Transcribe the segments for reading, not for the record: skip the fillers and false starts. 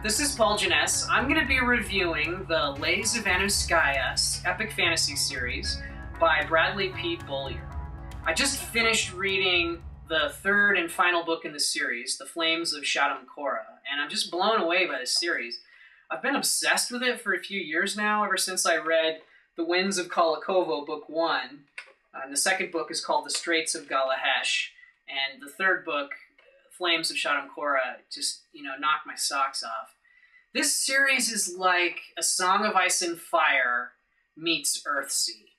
This is Paul Genesse. I'm going to be reviewing the Lays of Anuskaya epic fantasy series by Bradley P. Beaulieu. I just finished reading the third and final book in the series, The Flames of Shadam Khoreh, and I'm just blown away by this series. I've been obsessed with it for a few years now, ever since I read The Winds of Khoreh, Book 1. And the second book is called The Straits of Galahesh, and the third book, Flames of Shadam Khoreh, just, knocked my socks off. This series is like A Song of Ice and Fire meets Earthsea.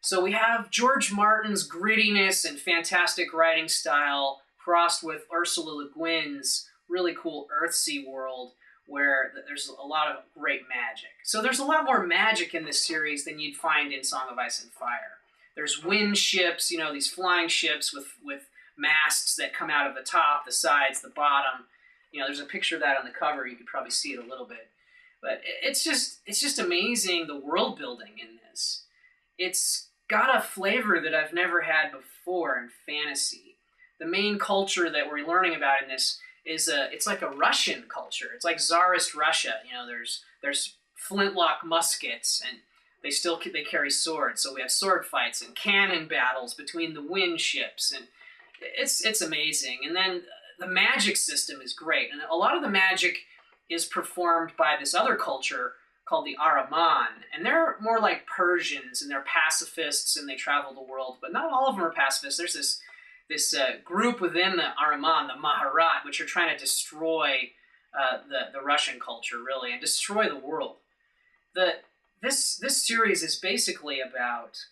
So we have George Martin's grittiness and fantastic writing style crossed with Ursula Le Guin's really cool Earthsea world where there's a lot of great magic. So there's a lot more magic in this series than you'd find in Song of Ice and Fire. There's wind ships, these flying ships with masts that come out of the top, the sides, the bottom. There's a picture of that on the cover. You could probably see it a little bit. But it's just amazing, the world building in this. It's got a flavor that I've never had before in fantasy. The main culture that we're learning about in this is it's like a Russian culture. It's like Tsarist Russia. There's flintlock muskets, and they carry swords. So we have sword fights and cannon battles between the wind ships, and it's amazing. And then the magic system is great, and a lot of the magic is performed by this other culture called the Ahriman, and they're more like Persians, and they're pacifists, and they travel the world, but not all of them are pacifists. There's this group within the Ahriman, the Maharat, which are trying to destroy the Russian culture, really, and destroy the world. This series is basically about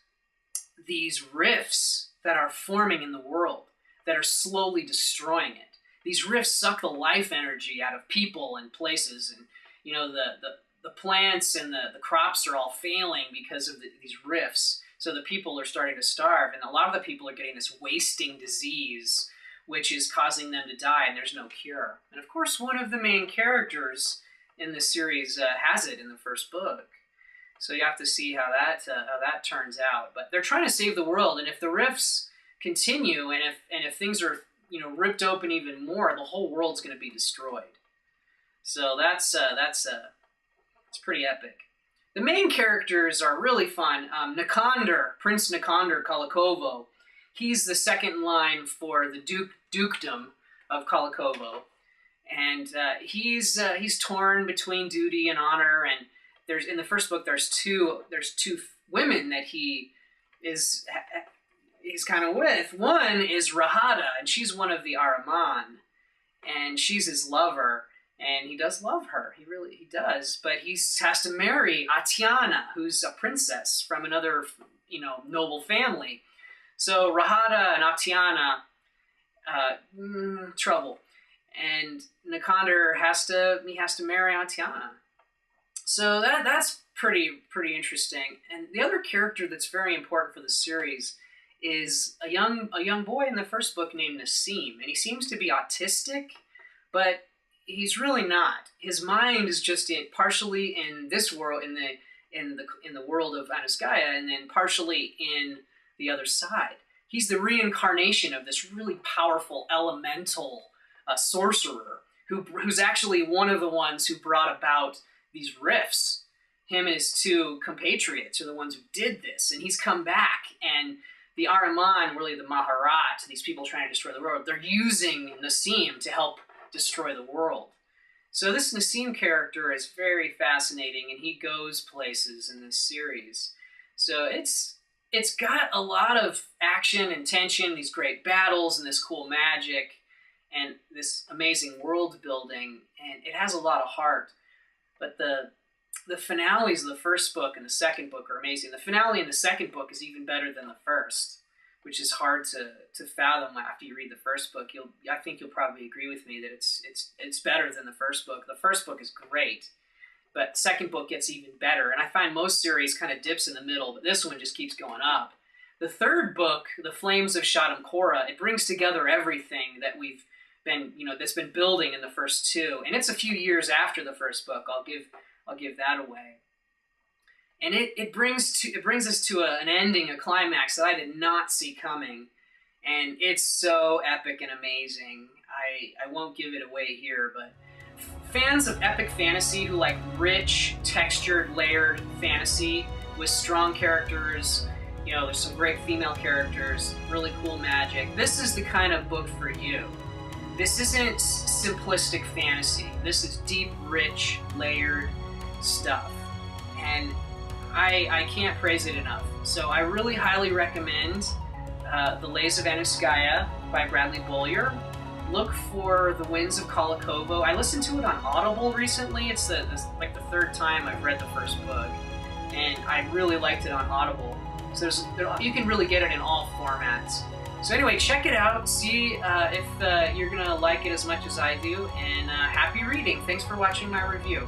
these rifts that are forming in the world that are slowly destroying it. These rifts suck the life energy out of people and places, and the plants and the crops are all failing because of these rifts. So the people are starting to starve, and a lot of the people are getting this wasting disease, which is causing them to die, and there's no cure. And of course, one of the main characters in this series has it in the first book. So you have to see how that turns out. But they're trying to save the world, and if the rifts continue, and if things are ripped open even more, the whole world's going to be destroyed. So it's pretty epic. The main characters are really fun. Nikandr, Prince Nikandr Khoreh, he's the second in line for the dukedom of Khoreh, and he's torn between duty and honor. And in the first book there's two women that he's kind of with. One is Rahada, and she's one of the Ahriman, and she's his lover, and he does love her. He does. But he has to marry Atiana, who's a princess from another, noble family. So Rahada and Atiana, trouble, and Nikandr has to marry Atiana. So that's pretty interesting. And the other character that's very important for the series is a young boy in the first book named Nasim, and he seems to be autistic, but he's really not. His mind is just partially in this world, in the world of Anuskaya, and then partially in the other side. He's the reincarnation of this really powerful elemental sorcerer who's actually one of the ones who brought about these rifts. Him and his two compatriots are the ones who did this, and he's come back, and the Ahriman, really the Maharat, these people trying to destroy the world, they're using Nasim to help destroy the world. So this Nasim character is very fascinating, and he goes places in this series. So it's got a lot of action and tension, these great battles, and this cool magic, and this amazing world building, and it has a lot of heart. But the finales of the first book and the second book are amazing. The finale in the second book is even better than the first, which is hard to fathom after you read the first book. I think you'll probably agree with me that it's better than the first book. The first book is great, but the second book gets even better. And I find most series kind of dips in the middle, but this one just keeps going up. The third book, The Flames of Shadam Khoreh, it brings together everything that we've been, that's been building in the first two, and it's a few years after the first book. I'll give that away. And it brings us to an ending, a climax that I did not see coming, and it's so epic and amazing. I won't give it away here, but fans of epic fantasy who like rich, textured, layered fantasy with strong characters, you know, there's some great female characters, really cool magic. This is the kind of book for you. This isn't simplistic fantasy. This is deep, rich, layered stuff. And I can't praise it enough. So I really highly recommend The Lays of Anuskaya by Beaulieu. Look for The Winds of Kalakovo. I listened to it on Audible recently. It's like the third time I've read the first book, and I really liked it on Audible. So you can really get it in all formats. So anyway, check it out. See if you're gonna like it as much as I do. And happy reading. Thanks for watching my review.